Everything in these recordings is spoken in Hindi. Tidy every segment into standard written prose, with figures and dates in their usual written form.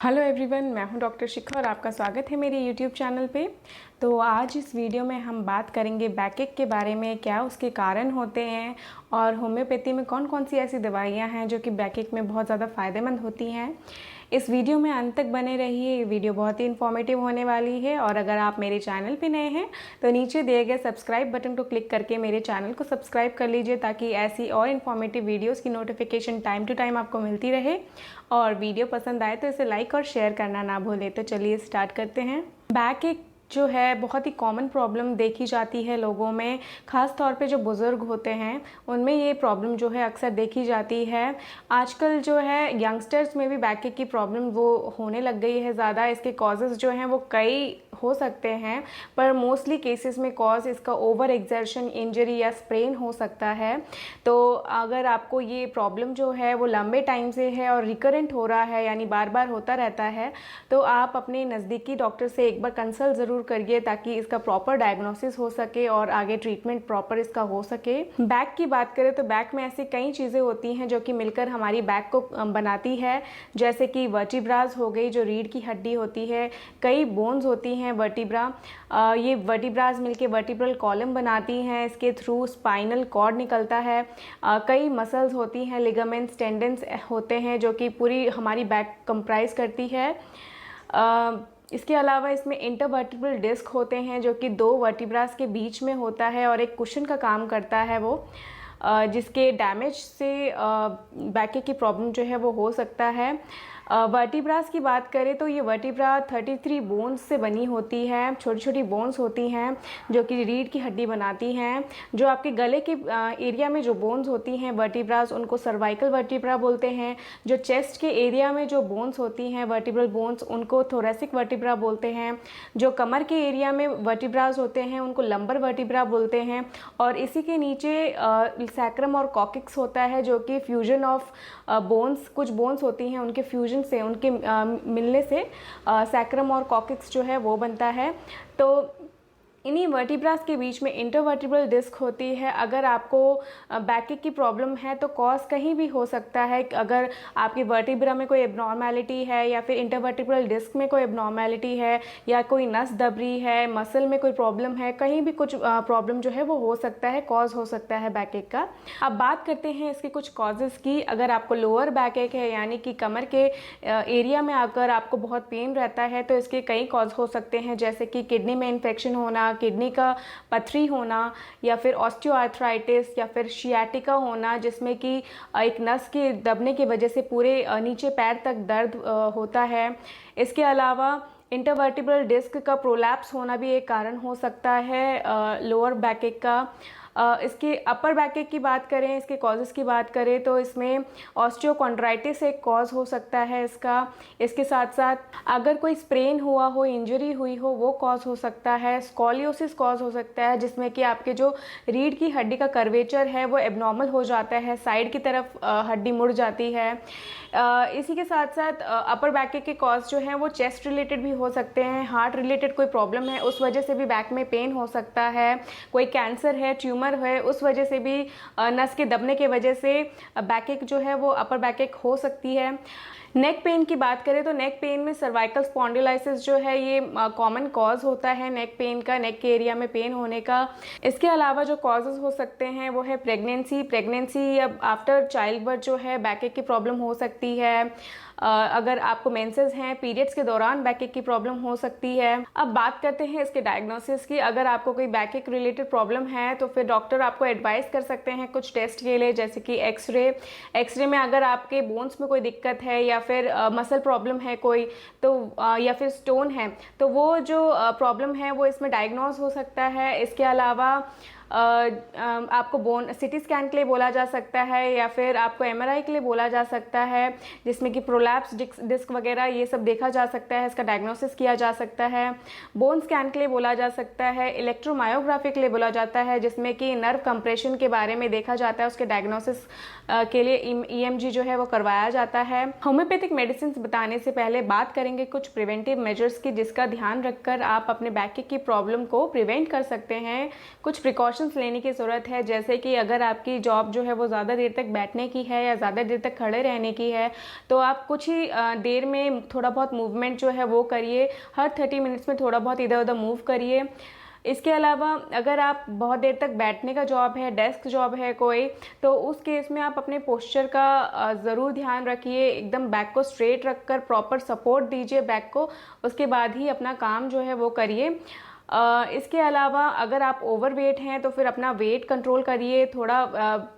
हेलो एवरीवन, मैं हूं डॉक्टर शिखा और आपका स्वागत है मेरे यूट्यूब चैनल पे। तो आज इस वीडियो में हम बात करेंगे बैकएक के बारे में, क्या उसके कारण होते हैं और होम्योपैथी में कौन कौन सी ऐसी दवाइयां हैं जो कि बैकएक में बहुत ज़्यादा फ़ायदेमंद होती हैं। इस वीडियो में अंत तक बने रहिए, ये वीडियो बहुत ही इन्फॉर्मेटिव होने वाली है। और अगर आप मेरे चैनल पे नए हैं तो नीचे दिए गए सब्सक्राइब बटन को क्लिक करके मेरे चैनल को सब्सक्राइब कर लीजिए, ताकि ऐसी और इन्फॉर्मेटिव वीडियोज़ की नोटिफिकेशन टाइम टू टाइम आपको मिलती रहे। और वीडियो पसंद आए तो इसे लाइक और शेयर करना ना भूलें। तो चलिए स्टार्ट करते हैं। बैकएक जो है बहुत ही कॉमन प्रॉब्लम देखी जाती है लोगों में, ख़ास तौर पे जो बुज़ुर्ग होते हैं उनमें ये प्रॉब्लम जो है अक्सर देखी जाती है। आजकल जो है यंगस्टर्स में भी बैकएक की प्रॉब्लम वो होने लग गई है ज़्यादा। इसके कॉजेज़ जो हैं वो कई हो सकते हैं, पर मोस्टली केसेस में कॉज इसका ओवर एक्सर्शन, इंजरी या स्प्रेन हो सकता है। तो अगर आपको ये प्रॉब्लम जो है वो लंबे टाइम से है और रिकरेंट हो रहा है, यानी बार बार होता रहता है, तो आप अपने नज़दीकी डॉक्टर से एक बार कंसल्ट ज़रूर करिए, ताकि इसका प्रॉपर डायग्नोसिस हो सके और आगे ट्रीटमेंट प्रॉपर इसका हो सके। बैक की बात करें तो बैक में ऐसी कई चीज़ें होती हैं जो कि मिलकर हमारी बैक को बनाती है, जैसे कि वर्टिब्रास हो गई, जो रीढ़ की हड्डी होती है। कई बोन्स होती हैं वर्टिब्रा, ये वर्टिब्रास मिलके वर्टिब्रल कॉलम बनाती हैं। इसके थ्रू स्पाइनल कॉर्ड निकलता है। कई मसल्स होती हैं, लिगामेंट्स, टेंडन्स होते हैं, जो कि पूरी हमारी बैक कंप्राइज करती है। इसके अलावा इसमें इंटरवर्टिब्रल डिस्क होते हैं, जो कि दो वर्टिब्रास के बीच में होता है और एक कुशन का काम करता है वो, जिसके डैमेज से बैकएक की प्रॉब्लम जो है वो हो सकता है। वर्टिब्रास की बात करें तो ये वर्टिब्रा 33 बोन्स से बनी होती है। छोटी छोटी बोन्स होती हैं जो कि रीढ़ की हड्डी बनाती हैं। जो आपके गले के एरिया में जो बोन्स होती हैं वर्टिब्रास, उनको सर्वाइकल वर्टिब्रा बोलते हैं। जो चेस्ट के एरिया में जो बोन्स होती हैं वर्टिब्रल बोन्स, उनको थोरेसिक वर्टिब्रा बोलते हैं। जो कमर के एरिया में वर्टिब्रास होते हैं उनको लंबर वर्टिब्रा बोलते हैं। और इसी के नीचे सैक्रम और कॉकिक्स होता है, जो कि फ्यूजन ऑफ बोन्स, कुछ बोन्स होती हैं उनके फ्यूजन से, उनके मिलने से सैक्रम और कॉकिक्स जो है वो बनता है। तो इन्हीं वर्टिब्रास के बीच में इंटरवर्टिब्रल डिस्क होती है। अगर आपको बैकएक की प्रॉब्लम है तो कॉज कहीं भी हो सकता है। अगर आपकी वर्टिब्रा में कोई एब्नॉर्मेलिटी है, या फिर इंटरवर्टिब्रल डिस्क में कोई एब्नॉर्मेलिटी है, या कोई नस दब रही है, मसल में कोई प्रॉब्लम है, कहीं भी कुछ प्रॉब्लम जो है वो हो सकता है, कॉज हो सकता है बैकएक का। अब बात करते हैं इसके कुछ कॉजेज़ की। अगर आपको लोअर बैकएक है, यानी कि कमर के एरिया में अगर आपको बहुत पेन रहता है, तो इसके कई कॉज हो सकते हैं, जैसे कि किडनी में इन्फेक्शन होना, किडनी का पथरी होना, या फिर ऑस्टियोआर्थराइटिस, या फिर शियाटिका होना, जिसमें कि एक नस के दबने की वजह से पूरे नीचे पैर तक दर्द होता है। इसके अलावा इंटरवर्टिब्रल डिस्क का प्रोलैप्स होना भी एक कारण हो सकता है लोअर बैकएक का। इसके अपर बैकएक की बात करें, इसके कॉजेज़ की बात करें, तो इसमें ऑस्टियोकॉन्ड्राइटिस एक कॉज हो सकता है इसका। इसके साथ साथ अगर कोई स्प्रेन हुआ हो, इंजरी हुई हो, वो कॉज हो सकता है। स्कॉलियोसिस कॉज हो सकता है, जिसमें कि आपके जो रीढ़ की हड्डी का कर्वेचर है वो एबनॉर्मल हो जाता है, साइड की तरफ हड्डी मुड़ जाती है। इसी के साथ साथ अपर बैकएक के कॉज जो हैं वो चेस्ट रिलेटेड भी हो सकते हैं। हार्ट रिलेटेड कोई प्रॉब्लम है, उस वजह से भी बैक में पेन हो सकता है। कोई कैंसर है, ट्यूमर है, उस वजह से भी नस के दबने के वजह से बैकएक जो है वो अपर बैकएक हो सकती है। नेक पेन की बात करें तो नेक पेन में सर्वाइकल स्पॉन्डिलाइसिस जो है ये कॉमन कॉज होता है नेक पेन का, नेक के एरिया में पेन होने का। इसके अलावा जो कॉजेज़ हो सकते हैं वो है प्रेगनेंसी या आफ्टर चाइल्ड बर्थ जो है बैकएक की प्रॉब्लम हो सकती है। अगर आपको मेंसेस हैं, पीरियड्स के दौरान बैकएक की प्रॉब्लम हो सकती है। अब बात करते हैं इसके डायग्नोसिस की। अगर आपको कोई बैकएक रिलेटेड प्रॉब्लम है तो फिर डॉक्टर आपको एडवाइस कर सकते हैं कुछ टेस्ट के लिए, जैसे कि एक्सरे में अगर आपके बोन्स में कोई दिक्कत है, या फिर मसल प्रॉब्लम है कोई, तो या फिर स्टोन है, तो वो जो प्रॉब्लम है वो इसमें डायग्नोज हो सकता है। इसके अलावा आपको बोन सिटी स्कैन के लिए बोला जा सकता है, या फिर आपको एमआरआई के लिए बोला जा सकता है, जिसमें कि प्रोलैप्स डिस्क वगैरह ये सब देखा जा सकता है, इसका डायग्नोसिस किया जा सकता है। बोन स्कैन के लिए बोला जा सकता है, इलेक्ट्रोमायोग्राफी के लिए बोला जाता है, जिसमें कि नर्व कंप्रेशन के बारे में देखा जाता है। उसके डायग्नोसिस के लिए ईएमजी जो है वो करवाया जाता है। होम्योपैथिक मेडिसिन बताने से पहले बात करेंगे कुछ प्रिवेंटिव मेजर्स की, जिसका ध्यान रखकर आप अपने बैकएक की प्रॉब्लम को प्रिवेंट कर सकते हैं। कुछ प्रिकॉशन प्रिकॉशंस लेने की ज़रूरत है। जैसे कि अगर आपकी जॉब जो है वो ज़्यादा देर तक बैठने की है या ज़्यादा देर तक खड़े रहने की है, तो आप कुछ ही देर में थोड़ा बहुत मूवमेंट जो है वो करिए। हर 30 मिनट्स में थोड़ा बहुत इधर उधर मूव करिए। इसके अलावा अगर आप बहुत देर तक बैठने का जॉब है, डेस्क जॉब है कोई, तो उस केस में आप अपने पोस्चर का ज़रूर ध्यान रखिए। एकदम बैक को स्ट्रेट रखकर प्रॉपर सपोर्ट दीजिए बैक को, उसके बाद ही अपना काम जो है वो करिए। इसके अलावा अगर आप ओवरवेट हैं तो फिर अपना वेट कंट्रोल करिए। थोड़ा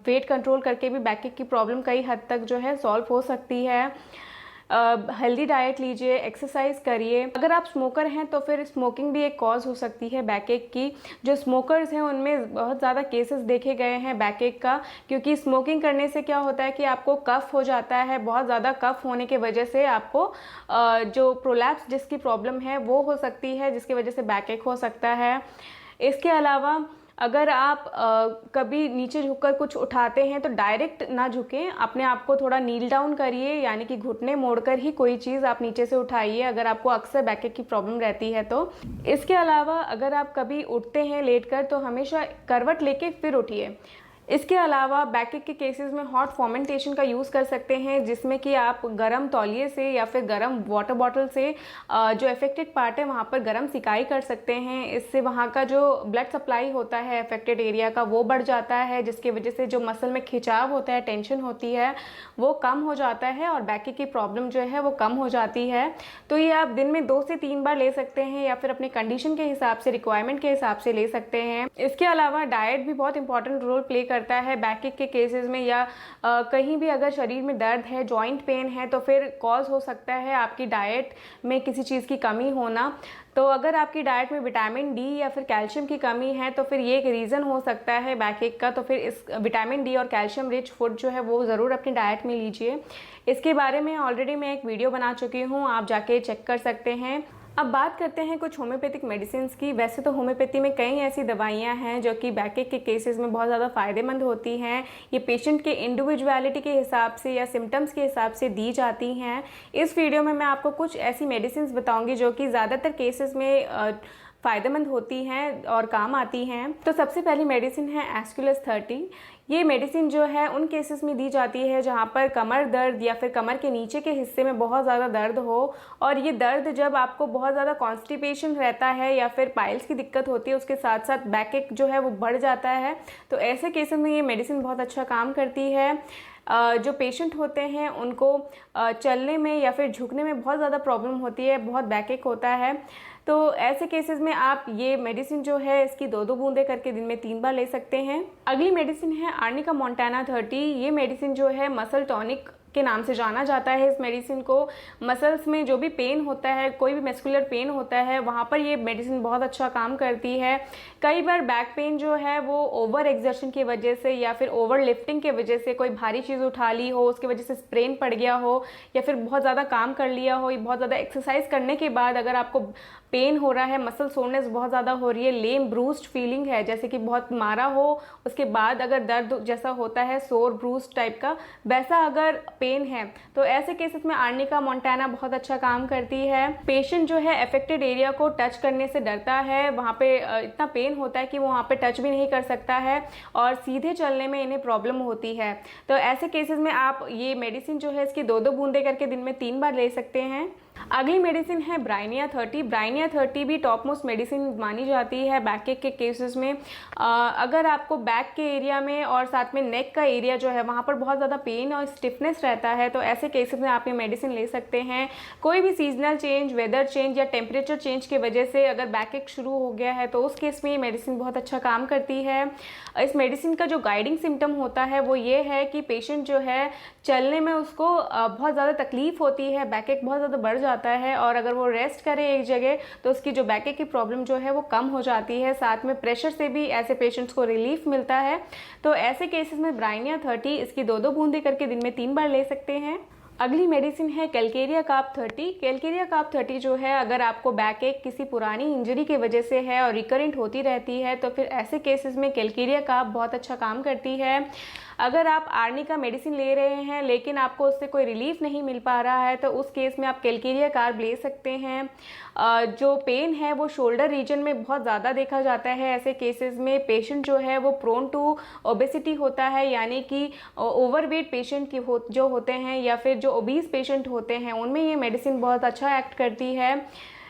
वेट कंट्रोल करके भी बैक की प्रॉब्लम कई हद तक जो है सॉल्व हो सकती है। हेल्दी डाइट लीजिए, एक्सरसाइज करिए। अगर आप स्मोकर हैं तो फिर स्मोकिंग भी एक कॉज हो सकती है बैकएक की। जो स्मोकर्स हैं उनमें बहुत ज़्यादा केसेस देखे गए हैं बैकएक का, क्योंकि स्मोकिंग करने से क्या होता है कि आपको कफ हो जाता है। बहुत ज़्यादा कफ होने की वजह से आपको जो प्रोलैप्स जिसकी प्रॉब्लम है वो हो सकती है, जिसकी वजह से बैकएक हो सकता है। इसके अलावा अगर आप कभी नीचे झुककर कुछ उठाते हैं तो डायरेक्ट ना झुकें, अपने आप को थोड़ा नील डाउन करिए, यानी कि घुटने मोड़कर ही कोई चीज़ आप नीचे से उठाइए अगर आपको अक्सर बैकएक की प्रॉब्लम रहती है तो। इसके अलावा अगर आप कभी उठते हैं लेटकर तो हमेशा करवट लेके फिर उठिए। इसके अलावा बैकएक के केसेस में हॉट फॉर्मेंटेशन का यूज़ कर सकते हैं, जिसमें कि आप गर्म तौलिए से या फिर गर्म वाटर बॉटल से जो अफेक्टेड पार्ट है वहाँ पर गर्म सिकाई कर सकते हैं। इससे वहाँ का जो ब्लड सप्लाई होता है अफेक्टेड एरिया का वो बढ़ जाता है, जिसकी वजह से जो मसल में खिंचाव होता है, टेंशन होती है, वो कम हो जाता है और बैकएक की प्रॉब्लम जो है वो कम हो जाती है। तो ये आप दिन में 2 से 3 बार ले सकते हैं या फिर अपने कंडीशन के हिसाब से, रिक्वायरमेंट के हिसाब से ले सकते हैं। इसके अलावा डाइट भी बहुत इंपॉर्टेंट रोल प्ले करता है बैकएक के केसेस में, या कहीं भी अगर शरीर में दर्द है, जॉइंट पेन है, तो फिर कॉज हो सकता है आपकी डाइट में किसी चीज़ की कमी होना। तो अगर आपकी डाइट में विटामिन डी या फिर कैल्शियम की कमी है तो फिर ये एक रीज़न हो सकता है बैकएक का। तो फिर इस विटामिन डी और कैल्शियम रिच फूड जो है वो ज़रूर अपनी डाइट में लीजिए। इसके बारे में ऑलरेडी मैं एक वीडियो बना चुकी हूँ, आप जाके चेक कर सकते हैं। अब बात करते हैं कुछ होम्योपैथिक मेडिसिन की। वैसे तो होम्योपैथी में कई ऐसी दवाइयां हैं जो कि बैकएक के केसेस में बहुत ज़्यादा फ़ायदेमंद होती हैं। ये पेशेंट के इंडिविजुअलिटी के हिसाब से या सिम्टम्स के हिसाब से दी जाती हैं। इस वीडियो में मैं आपको कुछ ऐसी मेडिसिन बताऊंगी जो कि ज़्यादातर केसेस में फ़ायदेमंद होती हैं और काम आती हैं। तो सबसे पहली मेडिसिन है एस्कुलस 30। ये मेडिसिन जो है उन केसेस में दी जाती है जहाँ पर कमर दर्द या फिर कमर के नीचे के हिस्से में बहुत ज़्यादा दर्द हो, और ये दर्द जब आपको बहुत ज़्यादा कॉन्स्टिपेशन रहता है या फिर पाइल्स की दिक्कत होती है, उसके साथ साथ बैकएक जो है वो बढ़ जाता है, तो ऐसे केसेस में ये मेडिसिन बहुत अच्छा काम करती है। जो पेशेंट होते हैं उनको चलने में या फिर झुकने में बहुत ज़्यादा प्रॉब्लम होती है, बहुत बैकएक होता है, तो ऐसे केसेस में आप ये मेडिसिन जो है इसकी 2-2 बूंदे करके दिन में 3 बार ले सकते हैं। अगली मेडिसिन है आर्निका मोंटाना 30। ये मेडिसिन जो है मसल टॉनिक के नाम से जाना जाता है। इस मेडिसिन को मसल्स में जो भी पेन होता है, कोई भी मस्कुलर पेन होता है, वहाँ पर ये मेडिसिन बहुत अच्छा काम करती है। कई बार बैक पेन जो है वो ओवर एक्सर्शन की वजह से या फिर ओवर लिफ्टिंग की वजह से, कोई भारी चीज़ उठा ली हो उसकी वजह से स्प्रेन पड़ गया हो, या फिर बहुत ज़्यादा काम कर लिया हो, बहुत ज़्यादा एक्सरसाइज करने के बाद अगर आपको पेन हो रहा है, मसल सोरनेस बहुत ज़्यादा हो रही है, लेम ब्रूस्ड फीलिंग है, जैसे कि बहुत मारा हो उसके बाद अगर दर्द जैसा होता है, सोर ब्रूस्ड टाइप का, वैसा अगर पेन है, तो ऐसे केसेस में आर्निका मोंटाना बहुत अच्छा काम करती है। पेशेंट जो है अफेक्टेड एरिया को टच करने से डरता है, वहाँ पे इतना पेन होता है कि वो वहाँ पे टच भी नहीं कर सकता है और सीधे चलने में इन्हें प्रॉब्लम होती है। तो ऐसे केसेस में आप ये मेडिसिन जो है इसकी 2-2 बूंदे करके दिन में 3 बार ले सकते हैं। अगली मेडिसिन है ब्राइनिया 30। ब्राइनिया 30 भी टॉप मोस्ट मेडिसिन मानी जाती है बैकएक के केसेस में। अगर आपको बैक के एरिया में और साथ में नेक का एरिया जो है वहाँ पर बहुत ज़्यादा पेन और स्टिफनेस रहता है, तो ऐसे केसेस में आप ये मेडिसिन ले सकते हैं। कोई भी सीजनल चेंज, वेदर चेंज या टेम्परेचर चेंज की वजह से अगर बैकएक शुरू हो गया है तो उस केस में ये मेडिसिन बहुत अच्छा काम करती है। इस मेडिसिन का जो गाइडिंग सिम्टम होता है वो ये है कि पेशेंट जो है चलने में उसको बहुत ज़्यादा तकलीफ होती है, बैकएक बहुत ज़्यादा बढ़ जाता है, और अगर वो रेस्ट करे एक जगह तो उसकी जो बैकएक की प्रॉब्लम जो है वो कम हो जाती है। साथ में प्रेशर से भी ऐसे पेशेंट्स को रिलीफ मिलता है। तो ऐसे केसेस में ब्राइनिया 30 इसकी 2-2 बूंदे करके दिन में 3 बार ले सकते हैं। अगली मेडिसिन है कैलकेरिया कार्ब 30। कैलकेरिया कार्ब 30 जो है, अगर आपको बैक एक किसी पुरानी इंजरी की वजह से है और रिकरेंट होती रहती है तो फिर ऐसे केसेस में कैलकेरिया कार्ब बहुत अच्छा काम करती है। अगर आप आर्नी का मेडिसिन ले रहे हैं लेकिन आपको उससे कोई रिलीफ नहीं मिल पा रहा है तो उस केस में आप कैलकेरिया कार्ब ले सकते हैं। जो पेन है वो शोल्डर रीजन में बहुत ज़्यादा देखा जाता है। ऐसे केसेस में पेशेंट जो है वो प्रोन टू ओबेसिटी होता है, यानी कि ओवरवेट पेशेंट की जो होते हैं या फिर जो ओबीस पेशेंट होते हैं उनमें ये मेडिसिन बहुत अच्छा एक्ट करती है।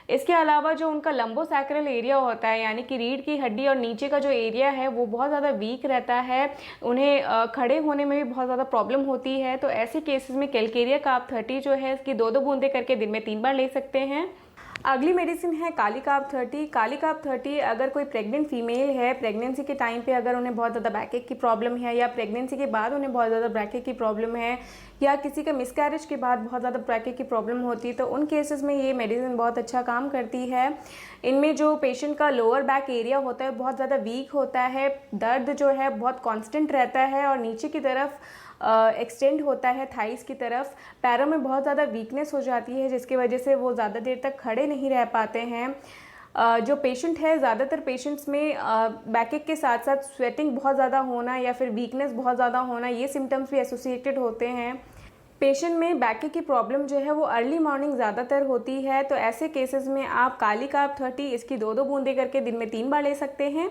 इसके अलावा जो उनका लंबोसैक्रल एरिया होता है, यानी कि रीढ़ की हड्डी और नीचे का जो एरिया है वो बहुत ज़्यादा वीक रहता है, उन्हें खड़े होने में भी बहुत ज़्यादा प्रॉब्लम होती है, तो ऐसे केसेस में कैलकेरिया कार्ब 30 जो है इसकी 2-2 बूंदे करके दिन में 3 बार ले सकते हैं। अगली मेडिसिन है काली कार्ब 30। काली कार्ब 30 अगर कोई प्रेग्नेंट फीमेल है, प्रेगनेंसी के टाइम पे अगर उन्हें बहुत ज़्यादा बैकएक की प्रॉब्लम है या प्रेगनेंसी के बाद उन्हें बहुत ज़्यादा बैकएक की प्रॉब्लम है या किसी का मिसकैरेज के बाद बहुत ज़्यादा बैकएक की प्रॉब्लम होती है तो उन केसेस में ये मेडिसिन बहुत अच्छा काम करती है। इनमें जो पेशेंट का लोअर बैक एरिया होता है बहुत ज़्यादा वीक होता है, दर्द जो है बहुत कॉन्स्टेंट रहता है और नीचे की तरफ एक्सटेंड होता है थाइस की तरफ, पैरों में बहुत ज़्यादा वीकनेस हो जाती है जिसकी वजह से वो ज़्यादा देर तक खड़े नहीं रह पाते हैं। जो पेशेंट है, ज़्यादातर पेशेंट्स में बैकएक के साथ साथ स्वेटिंग बहुत ज़्यादा होना या फिर वीकनेस बहुत ज़्यादा होना, ये सिम्टम्स भी एसोसिएटेड होते हैं। पेशेंट में बैकएक की प्रॉब्लम जो है वो अर्ली मॉर्निंग ज़्यादातर होती है, तो ऐसे केसेस में आप काली कार्ब 30 इसकी 2-2 बूंदे करके दिन में 3 बार ले सकते हैं।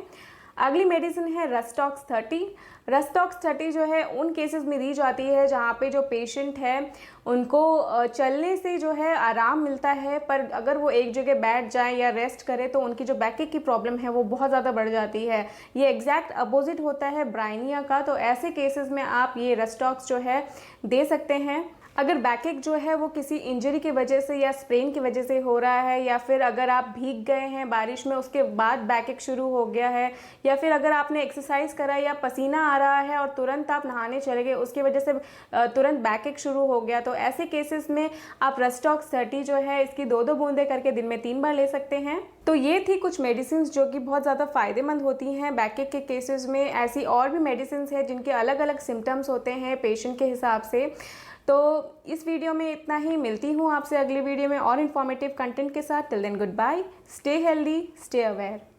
अगली मेडिसिन है रस्टॉक्स 30। रस्टॉक्स 30 जो है उन केसेस में दी जाती है जहाँ पे जो पेशेंट है उनको चलने से जो है आराम मिलता है, पर अगर वो एक जगह बैठ जाए या रेस्ट करे तो उनकी जो बैकएक की प्रॉब्लम है वो बहुत ज़्यादा बढ़ जाती है। ये एग्जैक्ट अपोजिट होता है ब्राइनिया का, तो ऐसे केसेस में आप ये रस्टॉक्स जो है दे सकते हैं। अगर बैकएक जो है वो किसी इंजरी की वजह से या स्प्रेन की वजह से हो रहा है या फिर अगर आप भीग गए हैं बारिश में उसके बाद बैकएक शुरू हो गया है या फिर अगर आपने एक्सरसाइज करा या पसीना आ रहा है और तुरंत आप नहाने चले गए उसकी वजह से तुरंत बैकएक शुरू हो गया, तो ऐसे केसेस में आप रस्टॉक्स 30 जो है इसकी 2-2 बूंदे करके दिन में 3 बार ले सकते हैं। तो ये थी कुछ मेडिसिन जो कि बहुत ज़्यादा फ़ायदेमंद होती हैं बैकएक के केसेस में। ऐसी और भी मेडिसिन है जिनके अलग अलग सिम्टम्स होते हैं पेशेंट के हिसाब से। तो इस वीडियो में इतना ही, मिलती हूँ आपसे अगली वीडियो में और इन्फॉर्मेटिव कंटेंट के साथ। Till then goodbye, stay healthy, stay aware.